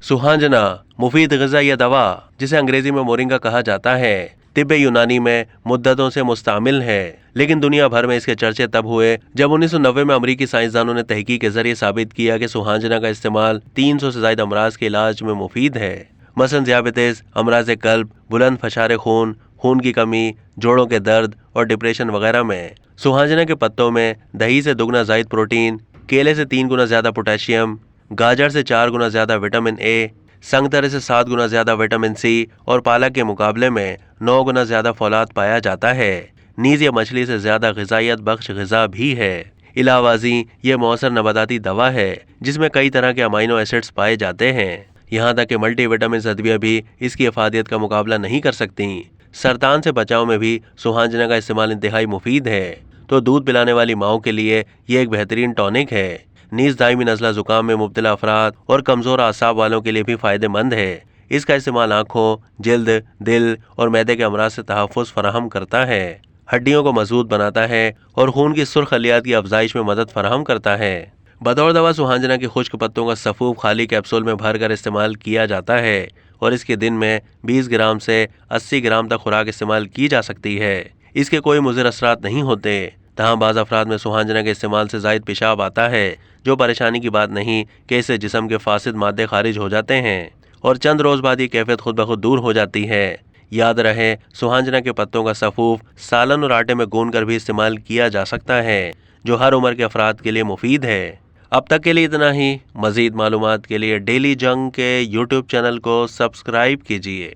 सुहांजना मुफीद ग़िज़ा या दवा जिसे अंग्रेजी में मोरिंगा कहा जाता है, तिब्ब यूनानी में मुद्दतों से मुस्तामिल है, लेकिन दुनिया भर में इसके चर्चे तब हुए जब 1990 में अमरीकी साइंसदानों ने तहकीक के जरिए साबित किया कि सुहांजना का इस्तेमाल 300 से ज्यादा अमराज के इलाज में मुफीद है। मसलन ज़ियाबतीस, अमराज कल्ब, बुलंद फशार खून, खून की कमी, जोड़ों के दर्द और डिप्रेशन वगैरह में। सुहांजना के पत्तों में दही से दुगना जायद प्रोटीन, केले से 3 गुना ज्यादा पोटेशियम, गाजर से 4 गुना ज्यादा विटामिन ए, संगतरे से 7 गुना ज्यादा विटामिन सी और पालक के मुकाबले में 9 गुना ज्यादा फौलाद पाया जाता है। नीज या मछली से ज्यादा ग़िज़ाइयत बख्श ग़िज़ा भी है। इलावाजी ये मौसर नबाताती दवा है जिसमें कई तरह के अमाइनो एसिड्स पाए जाते हैं। यहाँ तक कि मल्टी विटामिन अदवियाँ भी इसकी अफादियत का मुकाबला नहीं कर सकती। सरतान से बचाव में भी सुहांजना का इस्तेमाल इंतहाई मुफीद है। तो दूध पिलाने वाली माओं के लिए ये एक बेहतरीन टॉनिक है। नीज दायमी नज़ला ज़ुकाम में मुब्तला अफराद और कमज़ोर आसाब वालों के लिए भी फ़ायदेमंद है। इसका इस्तेमाल आँखों, जिल्द, दिल और मैदे के अमराज से तहफ़्फ़ुज़ फराहम करता है, हड्डियों को मजबूत बनाता है और खून की सुर्ख खलियात की अफजाइश में मदद फराहम करता है। बतौर दवा सुहांजना के खुश्क पत्तों का सफ़ूफ खाली कैप्सूल में भरकर इस्तेमाल किया जाता है और इसके दिन में 20 ग्राम से 80 ग्राम तक खुराक इस्तेमाल की जा सकती है। इसके कोई मुज़िर असरात नहीं होते। तहाँ बाज़ अफराद में सुहांजना के इस्तेमाल से ज़ायद पेशाब आता है, जो परेशानी की बात नहीं कि इससे जिस्म के फासिद मादे खारिज हो जाते हैं और चंद रोज़ बाद ये कैफियत खुद ब खुद दूर हो जाती है। याद रहे, सुहांजना के पत्तों का सफ़ूफ सालन और आटे में गूंद कर भी इस्तेमाल किया जा सकता है, जो हर उम्र के अफराद के लिए मुफीद है। अब तक के लिए इतना ही। मज़ीद मालूमात के लिए डेली जंग के यूट्यूब चैनल को सब्सक्राइब कीजिए।